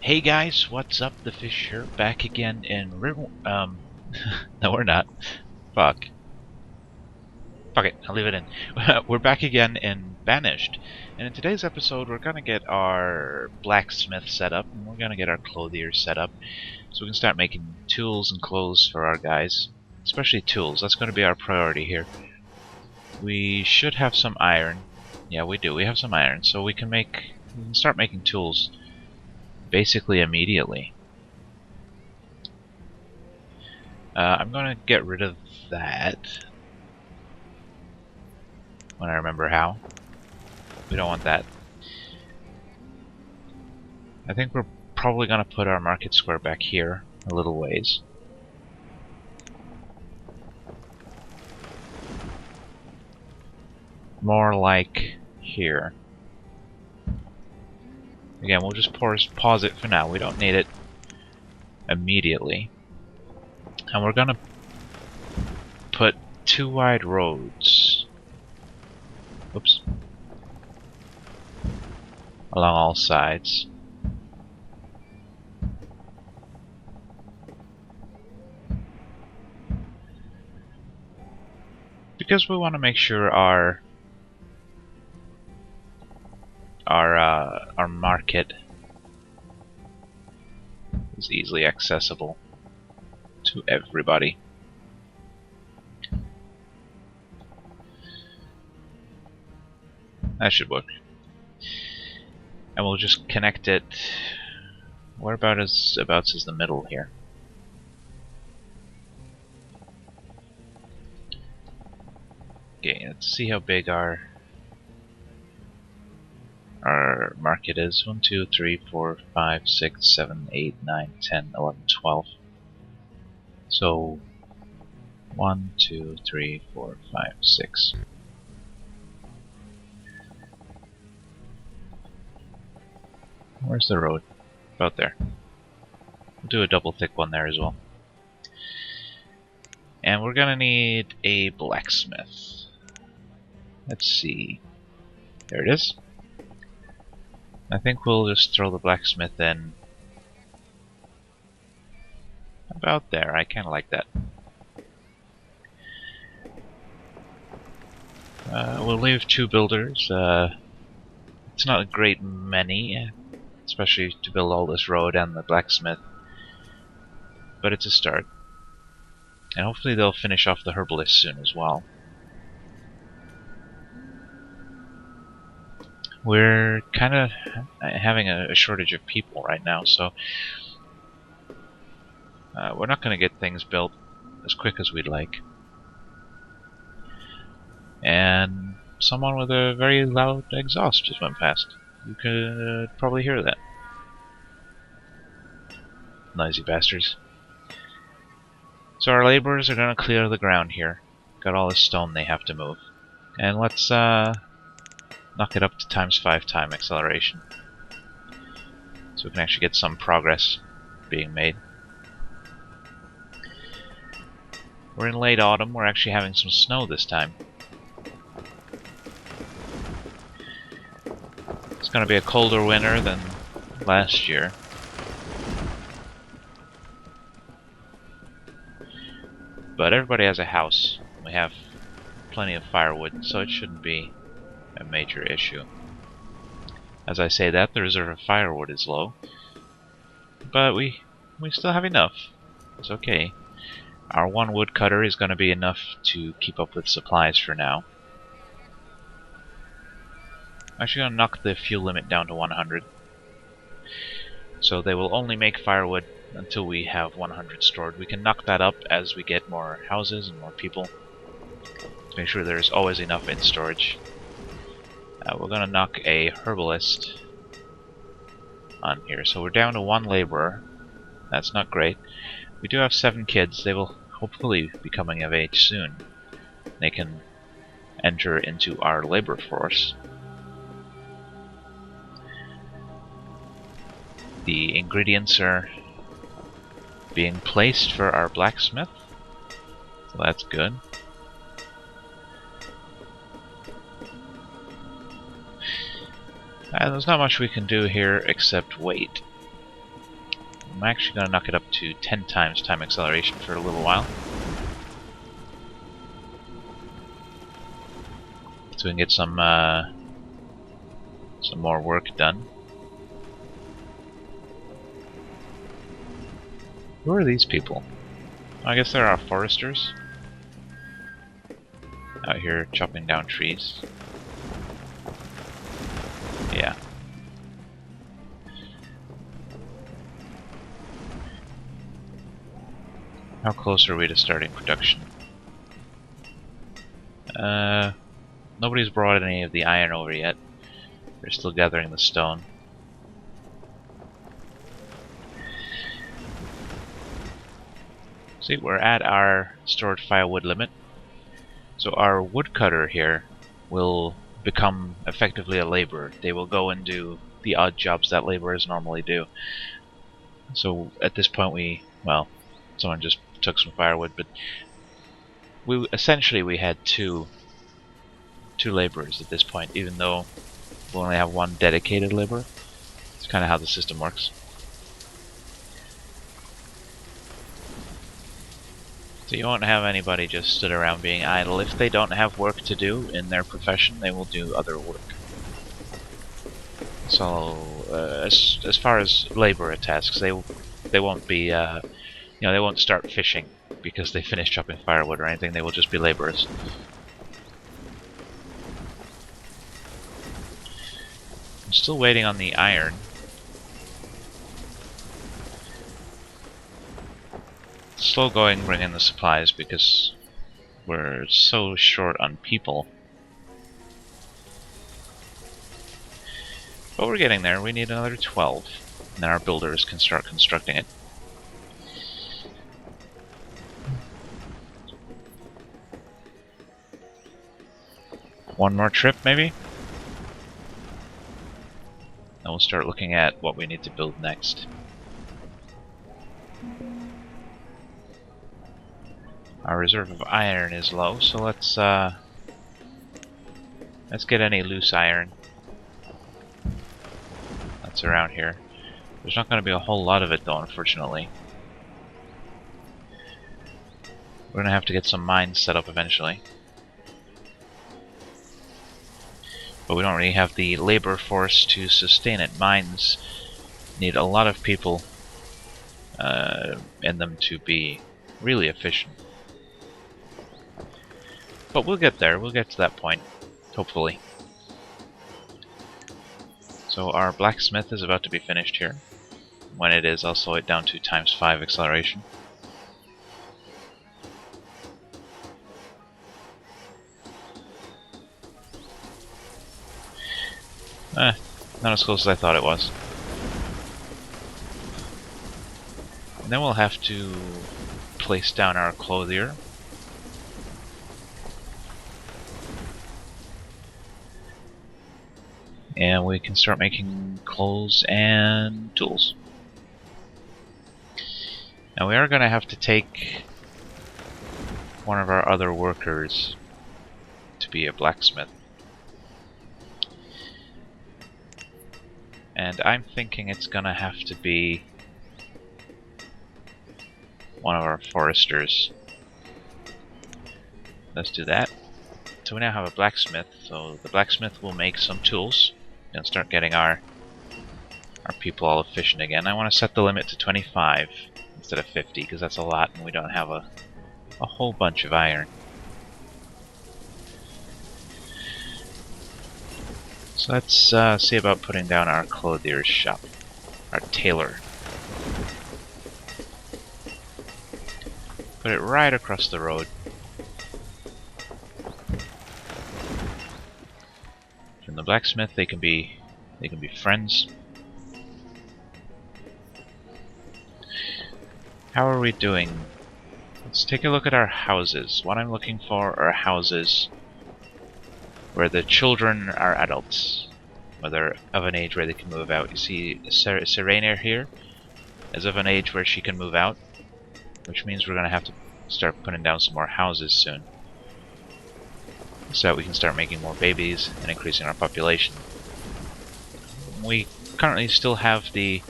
Hey guys, what's up? The Fish here, back again in no we're not. Fuck. Fuck it, I'll leave it in. We're back again in Banished, and in today's episode we're gonna get our blacksmith set up, and we're gonna get our clothier set up, so we can start making tools and clothes for our guys. Especially tools, that's gonna be our priority here. We should have some iron. Yeah, we do, we have some iron, so we can start making tools basically immediately. I'm gonna get rid of that when I remember how. We don't want that. I think we're probably gonna put our market square back here a little ways. More like here. Again, we'll just pause it for now. We don't need it immediately. And we're gonna put 2 wide roads. Oops. Along all sides. Because we want to make sure our market is easily accessible to everybody. That should work. And we'll just connect it. Whereabouts is the middle here? Okay, let's see how big our market is. 1, 2, 3, 4, 5, 6, 7, 8, 9, 10, 11, 12. So 1, 2, 3, 4, 5, 6. Where's the road? About there. We'll do a double thick one there as well. And we're gonna need a blacksmith. Let's see. There it is. I think we'll just throw the blacksmith in about there. I kinda like that. We'll leave 2 builders. It's not a great many, especially to build all this road and the blacksmith, but it's a start. And hopefully they'll finish off the herbalist soon as well. We're kind of having a shortage of people right now, so we're not going to get things built as quick as we'd like. And someone with a very loud exhaust just went past. You could probably hear that. Noisy bastards. So our laborers are going to clear the ground here. Got all this stone they have to move. And let's knock it up to ×5 time acceleration. So we can actually get some progress being made. We're in late autumn, we're actually having some snow this time. It's going to be a colder winter than last year. But everybody has a house. We have plenty of firewood, so it shouldn't be a major issue. As I say that, the reserve of firewood is low. But we still have enough. It's okay. Our 1 woodcutter is going to be enough to keep up with supplies for now. I'm actually going to knock the fuel limit down to 100. So they will only make firewood until we have 100 stored. We can knock that up as we get more houses and more people, to make sure there's always enough in storage. We're going to knock a herbalist on here. So we're down to 1 laborer. That's not great. We do have 7 kids. They will hopefully be coming of age soon. They can enter into our labor force. The ingredients are being placed for our blacksmith, so that's good. There's not much we can do here except wait. I'm actually going to knock it up to 10 times time acceleration for a little while. So we can get some more work done. Who are these people? I guess there are foresters out here chopping down trees. Yeah. How close are we to starting production? Nobody's brought any of the iron over yet. They're still gathering the stone. See, we're at our stored firewood limit. So our woodcutter here will become effectively a laborer. They will go and do the odd jobs that laborers normally do. So at this point well, someone just took some firewood, but we had two laborers at this point, even though we only have one dedicated laborer. It's kind of how the system works. So you won't have anybody just stood around being idle. If they don't have work to do in their profession, they will do other work. So as far as labor tasks, they won't be they won't start fishing because they finish chopping firewood or anything. They will just be laborers. I'm still waiting on the iron. Slow going bringing the supplies because we're so short on people. But we're getting there. We need another 12. And then our builders can start constructing it. One more trip, maybe? Then we'll start looking at what we need to build next. Our reserve of iron is low, so let's get any loose iron that's around here. There's not going to be a whole lot of it though, unfortunately. We're going to have to get some mines set up eventually. But we don't really have the labor force to sustain it. Mines need a lot of people in them to be really efficient. But we'll get there. We'll get to that point, hopefully. So our blacksmith is about to be finished here. When it is, I'll slow it down to ×5 acceleration. Not as close as I thought it was. And then we'll have to place down our clothier. And we can start making clothes and tools. Now we are going to have to take one of our other workers to be a blacksmith. And I'm thinking it's going to have to be one of our foresters. Let's do that. So we now have a blacksmith, so the blacksmith will make some tools and start getting our people all efficient again. I want to set the limit to 25 instead of 50 because that's a lot and we don't have a whole bunch of iron. So let's see about putting down our clothier's shop, our tailor. Put it right across the road. From the blacksmith, they can be friends. How are we doing? Let's take a look at our houses. What I'm looking for are houses where the children are adults, where they're of an age where they can move out. You see Serena here is of an age where she can move out, which means we're going to have to start putting down some more houses soon, so that we can start making more babies and increasing our population. We currently still have the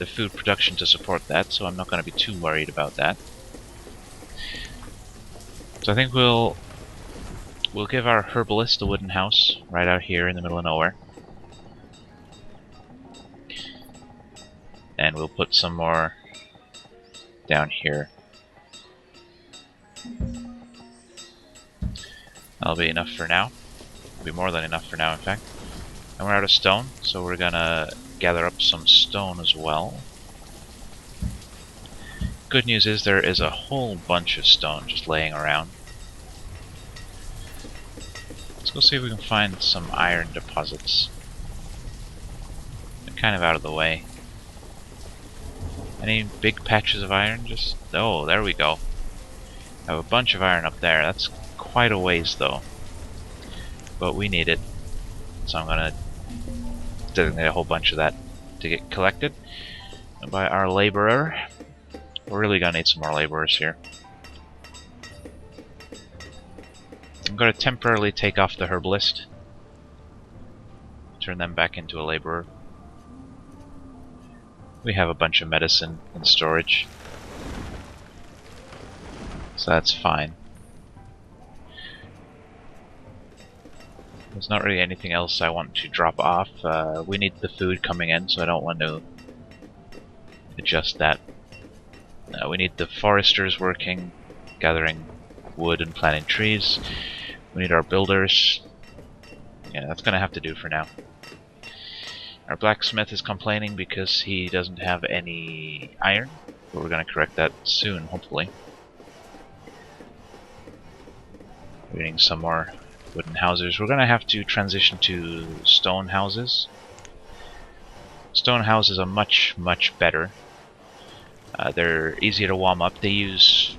the food production to support that, so I'm not going to be too worried about that. So I think we'll give our herbalist a wooden house right out here in the middle of nowhere. And we'll put some more down here. That'll be enough for now. It'll be more than enough for now, in fact. And we're out of stone, so we're gonna gather up some stone as well. Good news is there is a whole bunch of stone just laying around. Let's go see if we can find some iron deposits. They're kind of out of the way. Any big patches of iron? Just... oh, there we go. I have a bunch of iron up there. That's quite a ways, though. But we need it. So I'm gonna designate a whole bunch of that to get collected by our laborer. We're really gonna need some more laborers here. I'm gonna temporarily take off the herbalist. Turn them back into a laborer. We have a bunch of medicine in storage, so that's fine. There's not really anything else I want to drop off. We need the food coming in, so I don't want to adjust that. We need the foresters working, gathering wood and planting trees. We need our builders. Yeah, that's gonna have to do for now. Our blacksmith is complaining because he doesn't have any iron, but we're going to correct that soon, hopefully. We're getting some more wooden houses. We're going to have to transition to stone houses. Stone houses are much, much better. They're easier to warm up. They use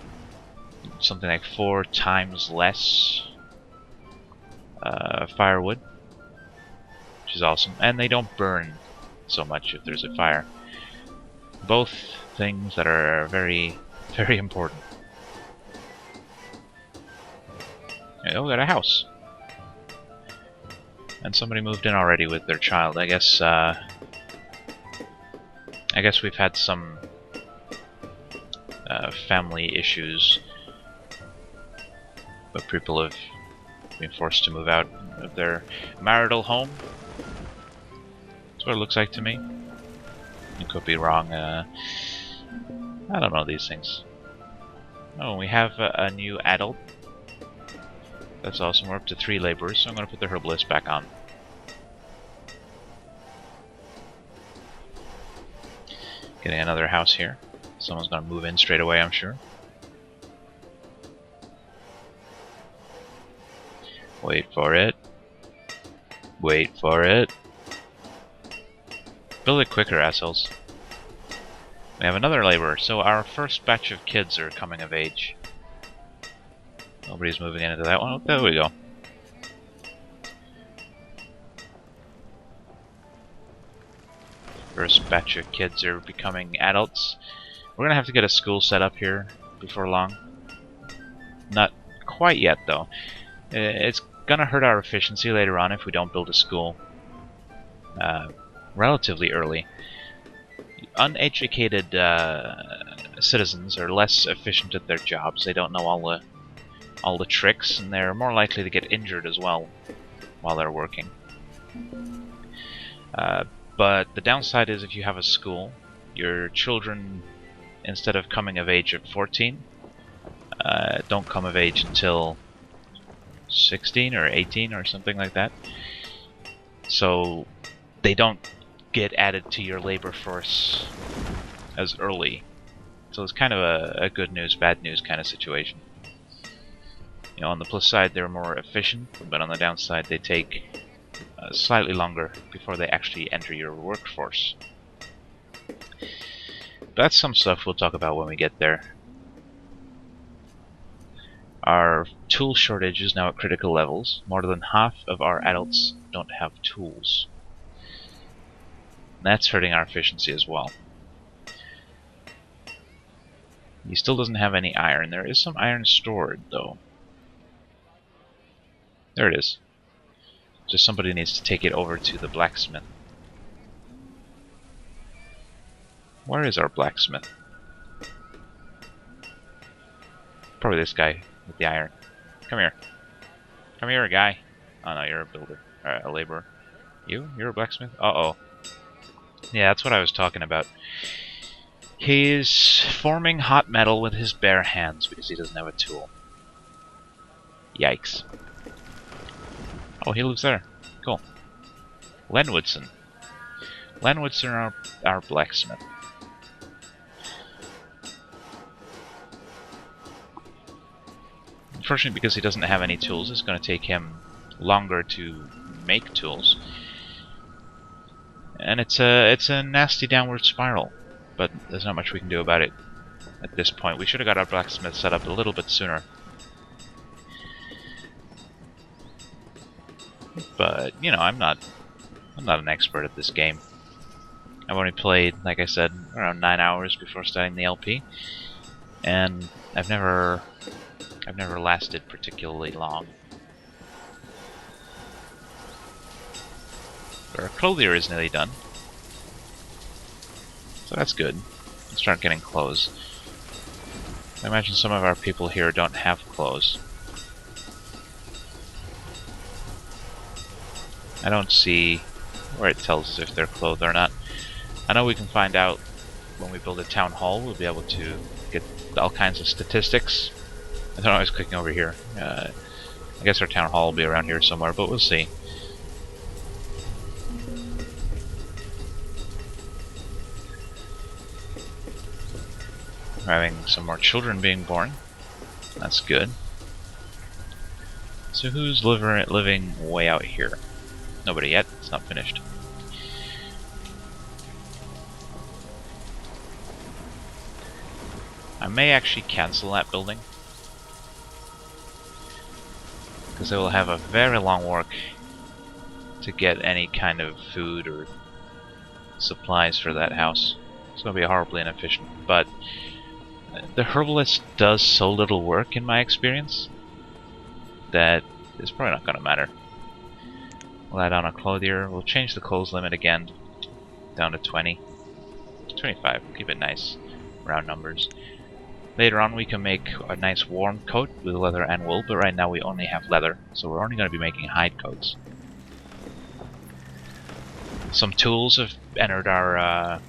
something like 4 times less firewood, which is awesome, and they don't burn so much if there's a fire. Both things that are very, very important. Oh, we got a house, and somebody moved in already with their child. I guess we've had some family issues, but people have been forced to move out of their marital home. That's what it looks like to me. I could be wrong. I don't know these things. Oh, we have a new adult. That's awesome. We're up to 3 laborers, so I'm going to put the herbalist back on. Getting another house here. Someone's going to move in straight away, I'm sure. Wait for it. Wait for it. Build it quicker, assholes. We have another laborer, so our first batch of kids are coming of age. Nobody's moving into that one. Oh, there we go. First batch of kids are becoming adults. We're gonna have to get a school set up here before long. Not quite yet, though. It's gonna hurt our efficiency later on if we don't build a school relatively early. Uneducated citizens are less efficient at their jobs. They don't know all the tricks, and they're more likely to get injured as well while they're working. But the downside is if you have a school, your children, instead of coming of age at 14, don't come of age until 16 or 18 or something like that. So they don't get added to your labor force as early. So it's kind of a good news, bad news kind of situation. You know, on the plus side, they're more efficient, but on the downside, they take slightly longer before they actually enter your workforce. That's some stuff we'll talk about when we get there. Our tool shortage is now at critical levels. More than half of our adults don't have tools. And that's hurting our efficiency as well. He still doesn't have any iron. There is some iron stored, though. There it is. Just somebody needs to take it over to the blacksmith. Where is our blacksmith? Probably this guy with the iron. Come here. Come here, guy. Oh no, you're a builder. A laborer. You're a blacksmith? Uh-oh. Yeah, that's what I was talking about. He's forming hot metal with his bare hands because he doesn't have a tool. Yikes. Oh, he lives there. Cool. Lenwoodson. Lenwoodson, our blacksmith. Unfortunately, because he doesn't have any tools, it's going to take him longer to make tools. And it's a nasty downward spiral. But there's not much we can do about it at this point. We should have got our blacksmith set up a little bit sooner. But, you know, I'm not an expert at this game. I've only played, like I said, around 9 hours before starting the LP. And I've never lasted particularly long. Our clothier is nearly done. So that's good. Let's start getting clothes. I imagine some of our people here don't have clothes. I don't see where it tells us if they're clothed or not. I know we can find out when we build a town hall. We'll be able to get all kinds of statistics. I don't know, I was clicking over here. I guess our town hall will be around here somewhere, but we'll see. We're having some more children being born. That's good. So who's living way out here? Nobody yet. It's not finished. I may actually cancel that building, because they will have a very long walk to get any kind of food or supplies for that house. It's going to be horribly inefficient, but the herbalist does so little work in my experience that it's probably not going to matter. We'll add on a clothier. We'll change the clothes limit again down to 20. 25. We'll keep it nice. Round numbers. Later on we can make a nice warm coat with leather and wool, but right now we only have leather, so we're only going to be making hide coats. Some tools have entered our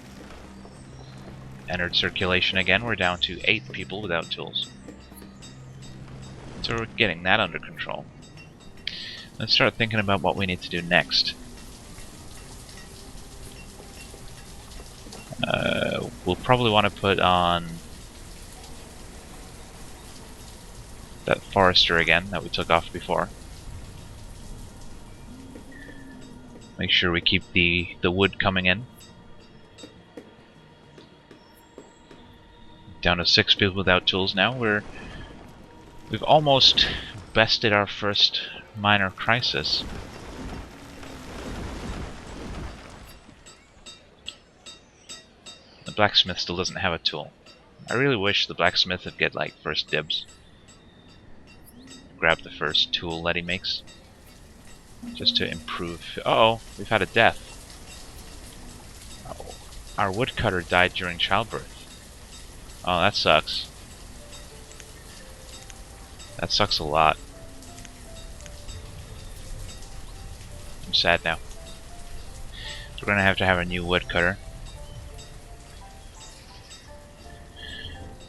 entered circulation again. We're down to 8 people without tools. So we're getting that under control. Let's start thinking about what we need to do next. We'll probably want to put on that forester again that we took off before. Make sure we keep the wood coming in. Down to 6 people without tools now. We've almost bested our first minor crisis. The blacksmith still doesn't have a tool. I really wish the blacksmith would get like first dibs. Grab the first tool that he makes. Just to improve. Uh-oh, we've had a death. Oh, our woodcutter died during childbirth. Oh, that sucks. That sucks a lot. I'm sad now. So we're gonna have to have a new woodcutter.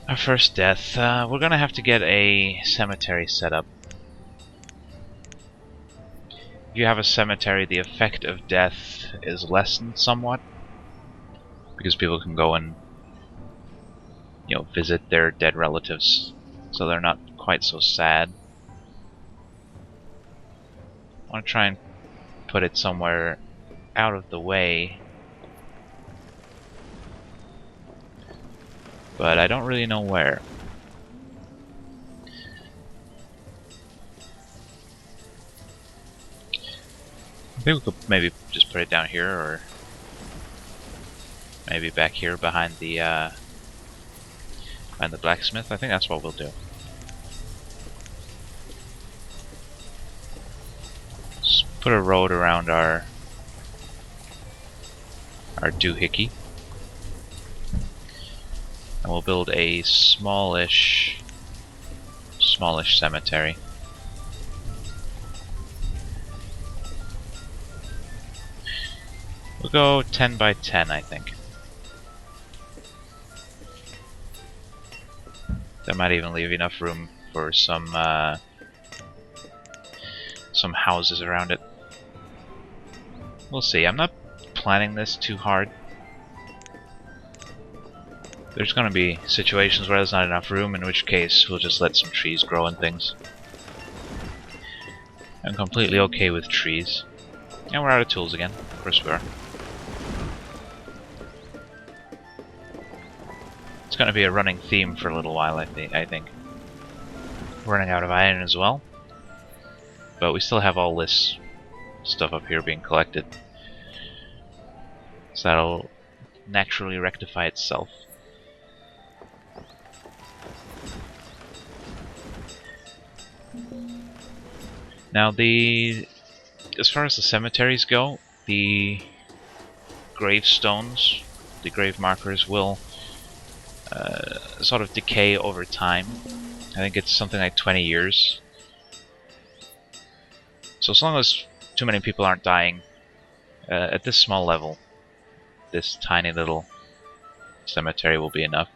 Our first death. We're gonna have to get a cemetery set up. If you have a cemetery, the effect of death is lessened somewhat, because people can go and, you know, visit their dead relatives, so they're not quite so sad. I want to try and put it somewhere out of the way, but I don't really know where. I think we could maybe just put it down here, or maybe back here behind the blacksmith. I think that's what we'll do. Just put a road around our doohickey. we'll build a smallish cemetery. We'll go 10 by 10, I think. That might even leave enough room for some houses around it. We'll see. I'm not planning this too hard. There's going to be situations where there's not enough room, in which case we'll just let some trees grow and things. I'm completely okay with trees. And we're out of tools again. Of course we are. It's going to be a running theme for a little while, I think. Running out of iron as well. But we still have all this stuff up here being collected. So that'll naturally rectify itself. Now as far as the cemeteries go, the gravestones, the grave markers will sort of decay over time. I think it's something like 20 years. So as long as too many people aren't dying, at this small level, this tiny little cemetery will be enough.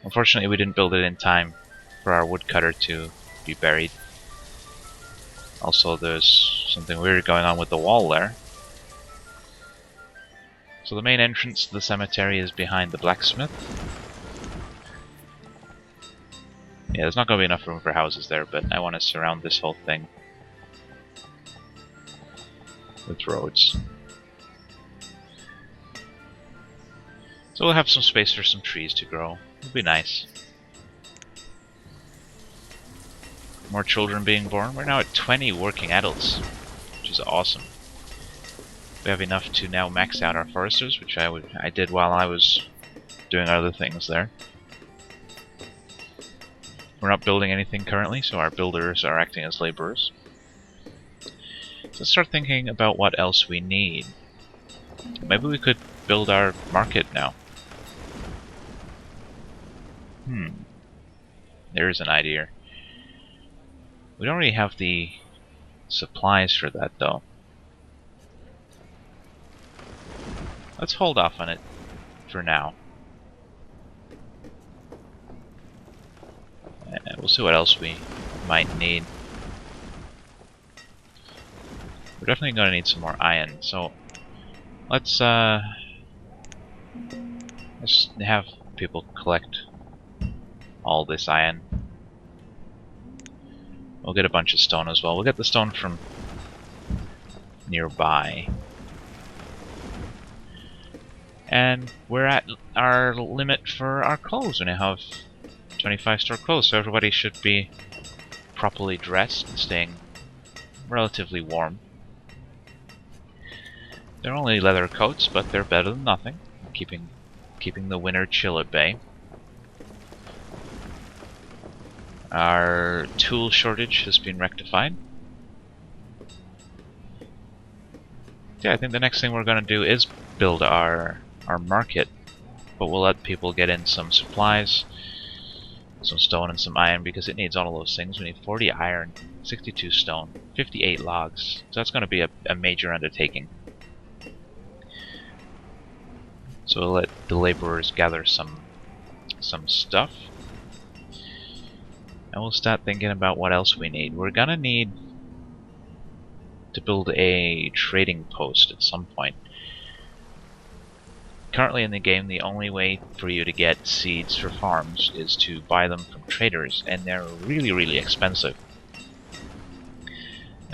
Unfortunately, we didn't build it in time for our woodcutter to be buried. Also, there's something weird going on with the wall there. So the main entrance to the cemetery is behind the blacksmith. Yeah, there's not going to be enough room for houses there, but I want to surround this whole thing with roads. So we'll have some space for some trees to grow. It'll be nice. More children being born. We're now at 20 working adults, which is awesome. We have enough to now max out our foresters, which I did while I was doing other things there. We're not building anything currently, so our builders are acting as laborers. So let's start thinking about what else we need. Maybe we could build our market now. There's an idea. We don't really have the supplies for that, though. Let's hold off on it for now. And we'll see what else we might need. We're definitely going to need some more iron, so let's have people collect all this iron. We'll get a bunch of stone as well. We'll get the stone from nearby. And we're at our limit for our clothes. We now have 25 store clothes, so everybody should be properly dressed and staying relatively warm. They're only leather coats, but they're better than nothing, keeping the winter chill at bay. Our tool shortage has been rectified. Yeah, I think the next thing we're going to do is build our market, but we'll let people get in some supplies, some stone and some iron, because it needs all of those things. We need 40 iron, 62 stone, 58 logs, so that's going to be a major undertaking. So we'll let the laborers gather some stuff. And we'll start thinking about what else we need. We're gonna need to build a trading post at some point. Currently in the game, the only way for you to get seeds for farms is to buy them from traders, and they're really, really expensive.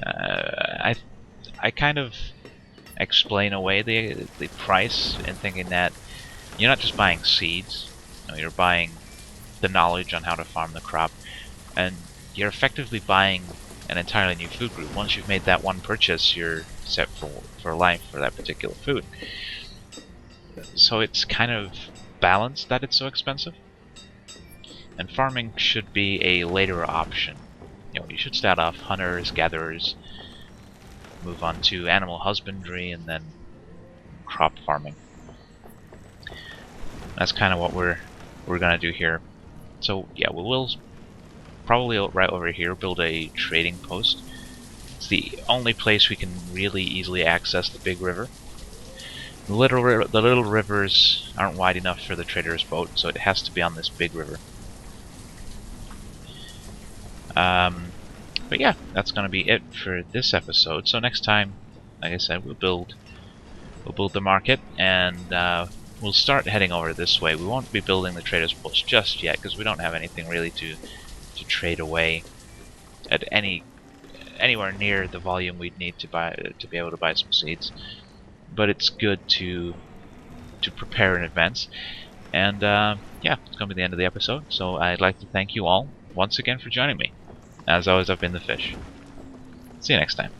I kind of explain away the price in thinking that you're not just buying seeds, you're buying the knowledge on how to farm the crop, and you're effectively buying an entirely new food group. Once you've made that one purchase, you're set for life for that particular food. So it's kind of balanced that it's so expensive. And farming should be a later option. You should start off hunters, gatherers, move on to animal husbandry, and then crop farming. That's kind of what we're gonna do here. So yeah, we will probably right over here build a trading post. It's the only place we can really easily access the big river. The little rivers aren't wide enough for the trader's boat, so it has to be on this big river. But yeah, that's gonna be it for this episode. So next time, like I said, we'll build the market, and we'll start heading over this way. We won't be building the trader's post just yet because we don't have anything really to trade away at anywhere near the volume we'd need to be able to buy some seeds. But it's good to prepare in advance. And yeah, it's gonna be the end of the episode. So I'd like to thank you all once again for joining me. As always, I've been the Fish. See you next time.